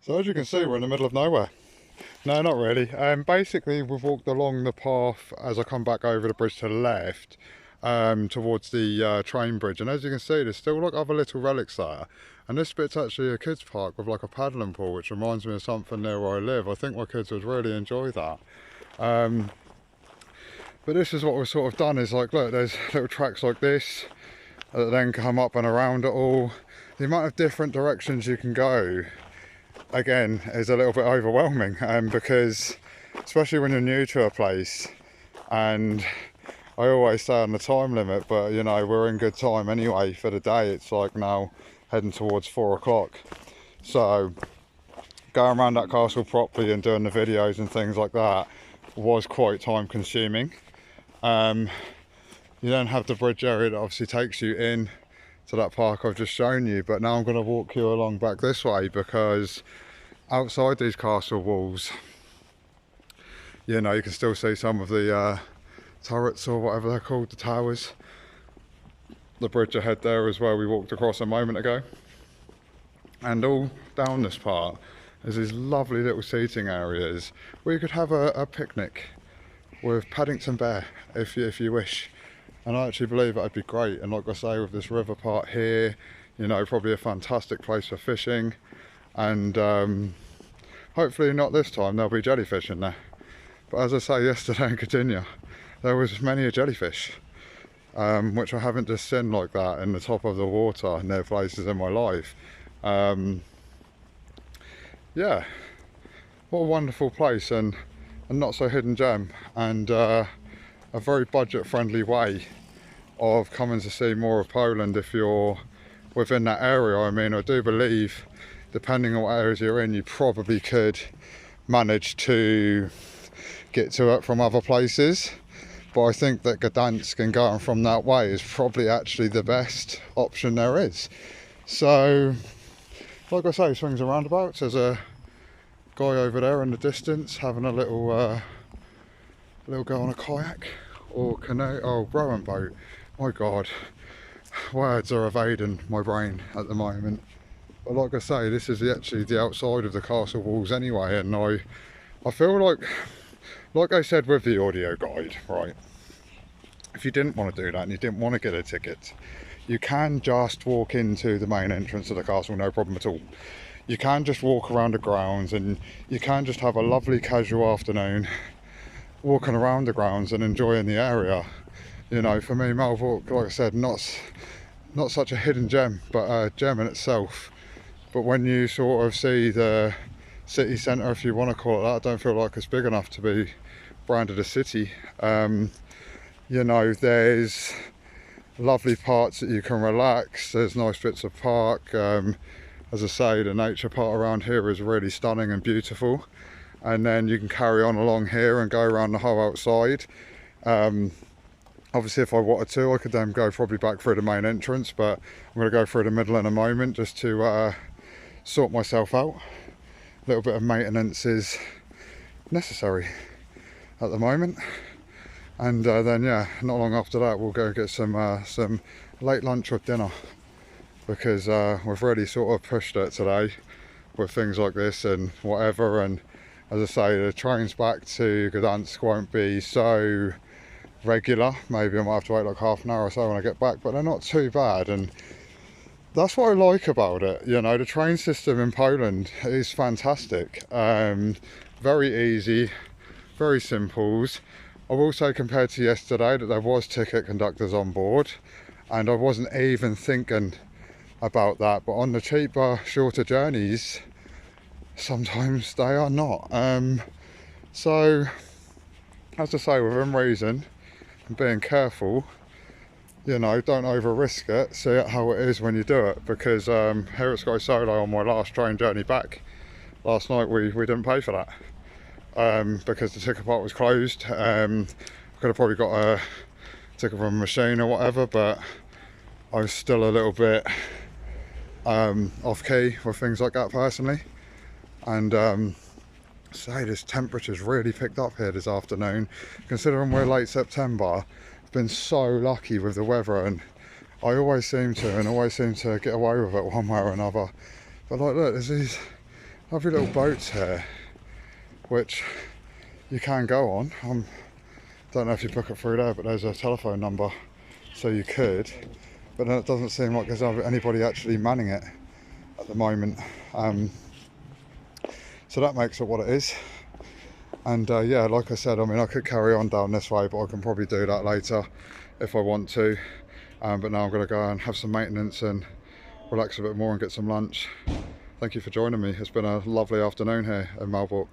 So as you can see, we're in the middle of nowhere. No, not really. Basically, we've walked along the path as I come back over the bridge to the left, towards the train bridge. And as you can see, there's still like other little relics there. And this bit's actually a kids park with like a paddling pool, which reminds me of something near where I live. I think my kids would really enjoy that. But this is what we've sort of done, is like, look, there's little tracks like this that then come up and around it all. The amount of different directions you can go, again, is a little bit overwhelming, because especially when you're new to a place, and I always say on the time limit, but you know, we're in good time anyway for the day. It's like now heading towards 4 o'clock, so going around that castle properly and doing the videos and things like that was quite time consuming. You then have the bridge area that obviously takes you in to that park I've just shown you, but now I'm going to walk you along back this way, because outside these castle walls, you know, you can still see some of the turrets, or whatever they're called, the towers. The bridge ahead there is where we walked across a moment ago, and all down this part there's these lovely little seating areas where you could have a picnic with Paddington Bear if you wish. And I actually believe that'd be great. And like I say, with this river part here, you know, probably a fantastic place for fishing. And hopefully not this time, there'll be jellyfish in there. But as I say, yesterday in Virginia, there was many a jellyfish, which I haven't just seen like that in the top of the water near places in my life. Yeah, what a wonderful place, and not so hidden gem, and a very budget friendly way of coming to see more of Poland if you're within that area. I mean, I do believe, depending on what areas you're in, you probably could manage to get to it from other places, but I think that Gdansk and going from that way is probably actually the best option there is. So like I say, swings and roundabouts. There's a guy over there in the distance having a little go on a kayak or canoe, oh, rowing boat. My God, words are evading my brain at the moment. But like I say, this is actually the outside of the castle walls anyway, and I feel like I said with the audio guide, right? If you didn't want to do that and you didn't want to get a ticket, you can just walk into the main entrance of the castle, no problem at all. You can just walk around the grounds, and you can just have a lovely casual afternoon walking around the grounds and enjoying the area. You know, for me, Malbork, like I said, not such a hidden gem, but a gem in itself. But when you sort of see the city centre, if you want to call it that, I don't feel like it's big enough to be branded a city. You know, there's lovely parts that you can relax, there's nice bits of park. As I say, the nature part around here is really stunning and beautiful, and then you can carry on along here and go around the whole outside. Obviously if I wanted to, I could then go probably back through the main entrance, but I'm going to go through the middle in a moment just to sort myself out. A little bit of maintenance is necessary at the moment. And then yeah, not long after that we'll go get some late lunch or dinner, because we've really sort of pushed it today with things like this and whatever. And as I say, the trains back to Gdansk won't be so regular. Maybe I might have to wait like half an hour or so when I get back, but they're not too bad, and that's what I like about it. You know, the train system in Poland is fantastic. Very easy, very simple. I will say, compared to yesterday, that there was ticket conductors on board, and I wasn't even thinking about that. But on the cheaper, shorter journeys, sometimes they are not. So, as I say, within reason and being careful, you know, don't over risk it. See it how it is when you do it. Because here at Sky Solo, on my last train journey back last night, we didn't pay for that. Because the ticket part was closed. I could have probably got a ticket from a machine or whatever, but I was still a little bit off key with things like that personally. And say, this temperature's really picked up here this afternoon, considering we're late September. I've been so lucky with the weather, and I always seem to get away with it one way or another. But like, look, there's lovely little boats here, which you can go on. Don't know if you book it through there, but there's a telephone number, so you could. But then it doesn't seem like there's anybody actually manning it at the moment. So that makes it what it is. And yeah, like I said, I mean, I could carry on down this way, but I can probably do that later if I want to. But now I'm going to go and have some maintenance and relax a bit more and get some lunch. Thank you for joining me. It's been a lovely afternoon here in Malbork.